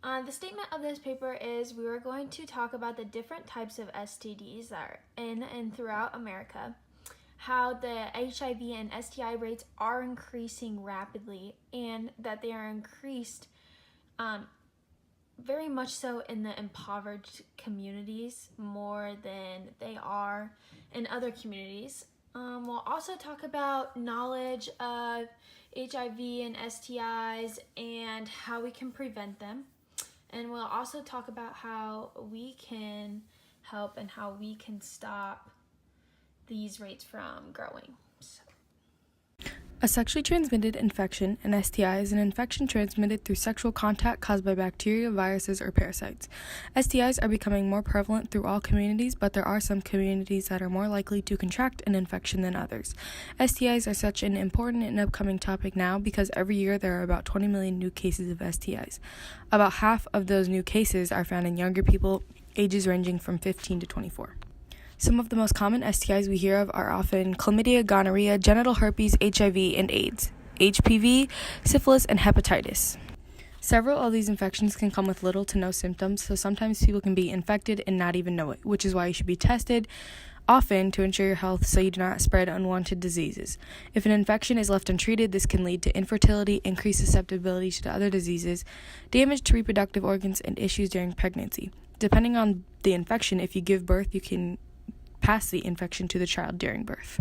The statement of this paper is we are going to talk about the different types of STDs that are in and throughout America, how the HIV and STI rates are increasing rapidly, and that they are increased very much so in the impoverished communities more than they are in other communities. We'll also talk about knowledge of HIV and STIs and how we can prevent them. And we'll also talk about how we can help and how we can stop these rates from growing. A sexually transmitted infection, an STI, is an infection transmitted through sexual contact caused by bacteria, viruses, or parasites. STIs are becoming more prevalent through all communities, but there are some communities that are more likely to contract an infection than others. STIs are such an important and upcoming topic now because every year there are about 20 million new cases of STIs. About half of those new cases are found in younger people, ages ranging from 15 to 24. Some of the most common STIs we hear of are often chlamydia, gonorrhea, genital herpes, HIV, and AIDS, HPV, syphilis, and hepatitis. Several of these infections can come with little to no symptoms, so sometimes people can be infected and not even know it, which is why you should be tested often to ensure your health so you do not spread unwanted diseases. If an infection is left untreated, this can lead to infertility, increased susceptibility to other diseases, damage to reproductive organs, and issues during pregnancy. Depending on the infection, if you give birth, you can pass the infection to the child during birth.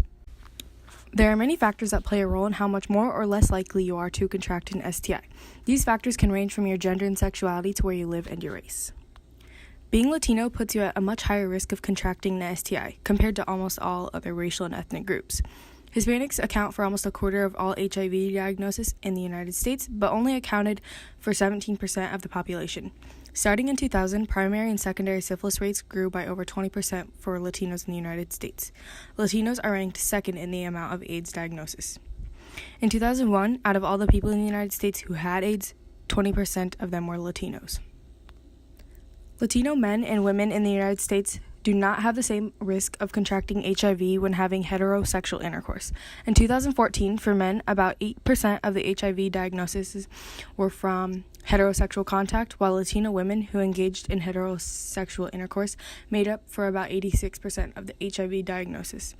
There are many factors that play a role in how much more or less likely you are to contract an STI. These factors can range from your gender and sexuality to where you live and your race. Being Latino puts you at a much higher risk of contracting an STI compared to almost all other racial and ethnic groups. Hispanics account for almost a quarter of all HIV diagnoses in the United States, but only accounted for 17% of the population. Starting in 2000, primary and secondary syphilis rates grew by over 20% for Latinos in the United States. Latinos are ranked second in the amount of AIDS diagnosis. In 2001, out of all the people in the United States who had AIDS, 20% of them were Latinos. Latino men and women in the United States do not have the same risk of contracting HIV when having heterosexual intercourse. In 2014, for men, about 8% of the HIV diagnoses were from heterosexual contact, while Latino women who engaged in heterosexual intercourse made up for about 86% of the HIV diagnosis.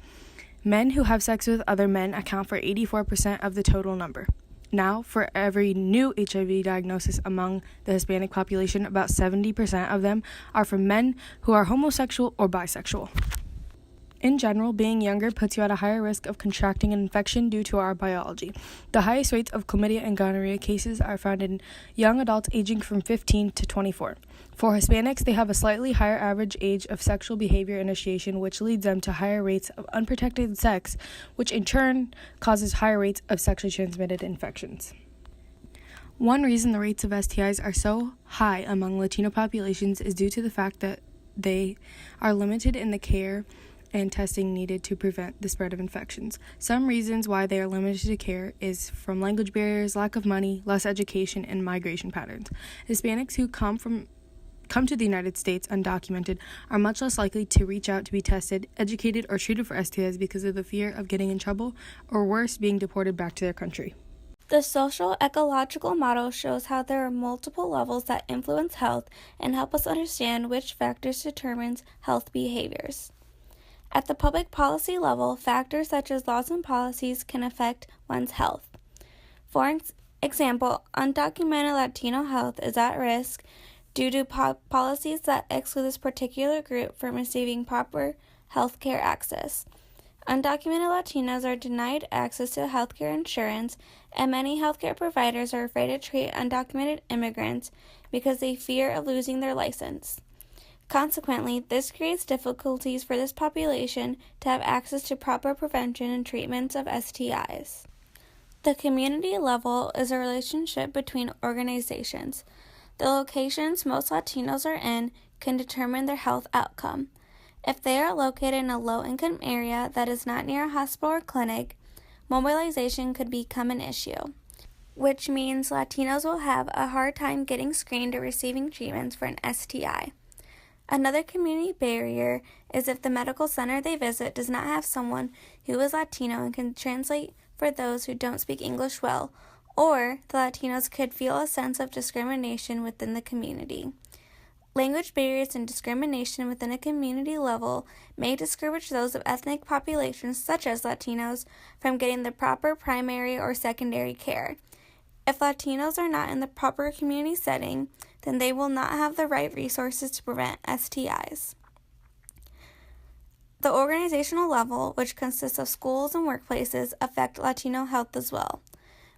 Men who have sex with other men account for 84% of the total number. Now, for every new HIV diagnosis among the Hispanic population, about 70% of them are from men who are homosexual or bisexual. In general, being younger puts you at a higher risk of contracting an infection due to our biology. The highest rates of chlamydia and gonorrhea cases are found in young adults aging from 15 to 24. For Hispanics, they have a slightly higher average age of sexual behavior initiation, which leads them to higher rates of unprotected sex, which in turn causes higher rates of sexually transmitted infections. One reason the rates of STIs are so high among Latino populations is due to the fact that they are limited in the care and testing needed to prevent the spread of infections. Some reasons why they are limited to care is from language barriers, lack of money, less education, and migration patterns. Hispanics who come to the United States undocumented are much less likely to reach out to be tested, educated, or treated for STIs because of the fear of getting in trouble, or worse, being deported back to their country. The social ecological model shows how there are multiple levels that influence health and help us understand which factors determines health behaviors. At the public policy level, factors such as laws and policies can affect one's health. For example, undocumented Latino health is at risk due to policies that exclude this particular group from receiving proper health care access. Undocumented Latinos are denied access to healthcare insurance, and many healthcare providers are afraid to treat undocumented immigrants because they fear of losing their license. Consequently, this creates difficulties for this population to have access to proper prevention and treatments of STIs. The community level is a relationship between organizations. The locations most Latinos are in can determine their health outcome. If they are located in a low-income area that is not near a hospital or clinic, mobilization could become an issue, which means Latinos will have a hard time getting screened or receiving treatments for an STI. Another community barrier is if the medical center they visit does not have someone who is Latino and can translate for those who don't speak English well, or the Latinos could feel a sense of discrimination within the community. Language barriers and discrimination within a community level may discourage those of ethnic populations such as Latinos from getting the proper primary or secondary care. If Latinos are not in the proper community setting, then they will not have the right resources to prevent STIs. The organizational level, which consists of schools and workplaces, affect Latino health as well.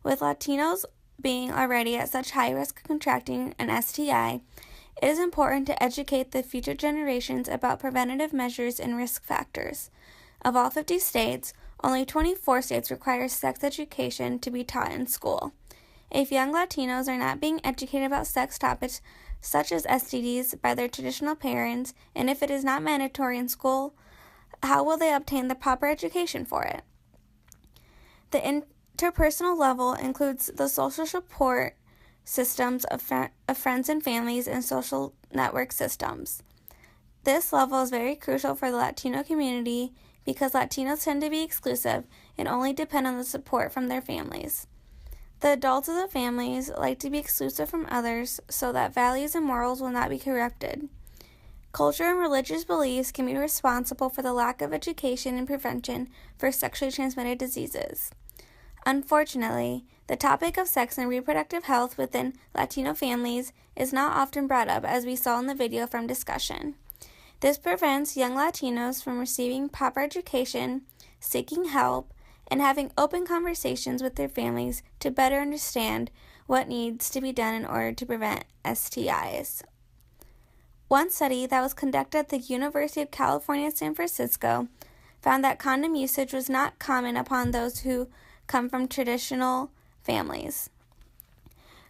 With Latinos being already at such high risk of contracting an STI, it is important to educate the future generations about preventative measures and risk factors. Of all 50 states, only 24 states require sex education to be taught in school. If young Latinos are not being educated about sex topics such as STDs by their traditional parents, and if it is not mandatory in school, how will they obtain the proper education for it? The interpersonal level includes the social support systems of friends and families and social network systems. This level is very crucial for the Latino community because Latinos tend to be exclusive and only depend on the support from their families. The adults of the families like to be exclusive from others so that values and morals will not be corrupted. Culture and religious beliefs can be responsible for the lack of education and prevention for sexually transmitted diseases. Unfortunately, the topic of sex and reproductive health within Latino families is not often brought up, as we saw in the video from discussion. This prevents young Latinos from receiving proper education, seeking help, and having open conversations with their families to better understand what needs to be done in order to prevent STIs. One study that was conducted at the University of California, San Francisco, found that condom usage was not common upon those who come from traditional families.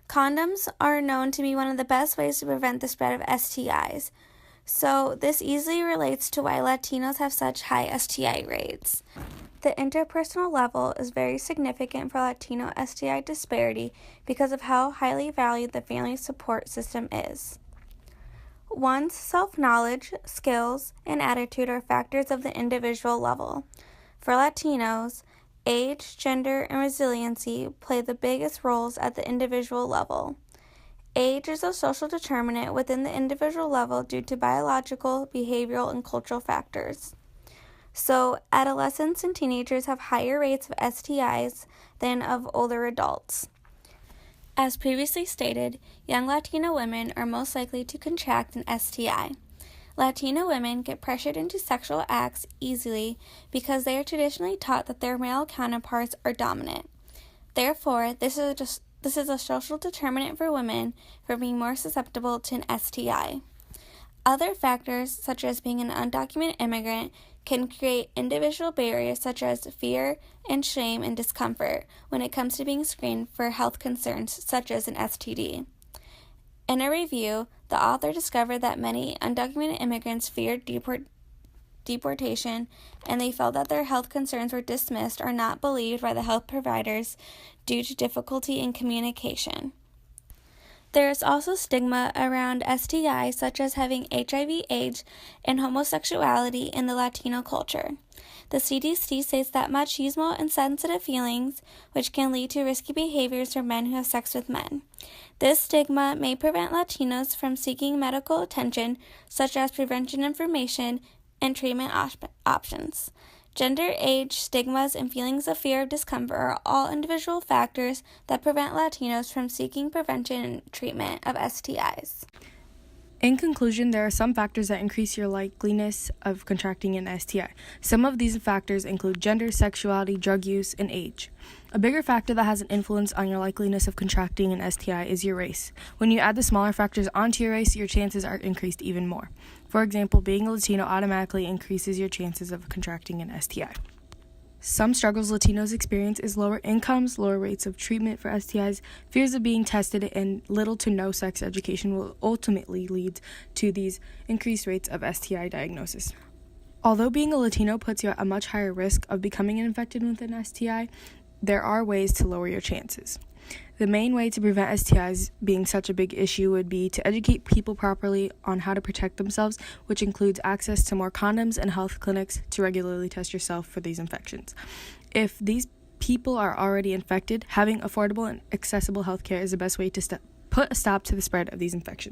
Condoms are known to be one of the best ways to prevent the spread of STIs, so this easily relates to why Latinos have such high STI rates. The interpersonal level is very significant for Latino STI disparity because of how highly valued the family support system is. One's self-knowledge, skills, and attitude are factors of the individual level. For Latinos, age, gender, and resiliency play the biggest roles at the individual level. Age is a social determinant within the individual level due to biological, behavioral, and cultural factors. So, adolescents and teenagers have higher rates of STIs than of older adults. As previously stated, young Latino women are most likely to contract an STI. Latino women get pressured into sexual acts easily because they are traditionally taught that their male counterparts are dominant. Therefore, this is a social determinant for women for being more susceptible to an STI. Other factors, such as being an undocumented immigrant, can create individual barriers such as fear and shame and discomfort when it comes to being screened for health concerns such as an STD. In a review, the author discovered that many undocumented immigrants feared deportation, and they felt that their health concerns were dismissed or not believed by the health providers due to difficulty in communication. There is also stigma around STIs, such as having HIV/AIDS and homosexuality in the Latino culture. The CDC states that machismo and sensitive feelings, which can lead to risky behaviors for men who have sex with men. This stigma may prevent Latinos from seeking medical attention, such as prevention information and treatment options. Gender, age, stigmas, and feelings of fear of discomfort are all individual factors that prevent Latinos from seeking prevention and treatment of STIs. In conclusion, there are some factors that increase your likeliness of contracting an STI. Some of these factors include gender, sexuality, drug use, and age. A bigger factor that has an influence on your likeliness of contracting an STI is your race. When you add the smaller factors onto your race, your chances are increased even more. For example, being a Latino automatically increases your chances of contracting an STI. Some struggles Latinos experience is lower incomes, lower rates of treatment for STIs, fears of being tested, and little to no sex education will ultimately lead to these increased rates of STI diagnosis. Although being a Latino puts you at a much higher risk of becoming infected with an STI, there are ways to lower your chances. The main way to prevent STIs being such a big issue would be to educate people properly on how to protect themselves, which includes access to more condoms and health clinics to regularly test yourself for these infections. If these people are already infected, having affordable and accessible healthcare is the best way to put a stop to the spread of these infections.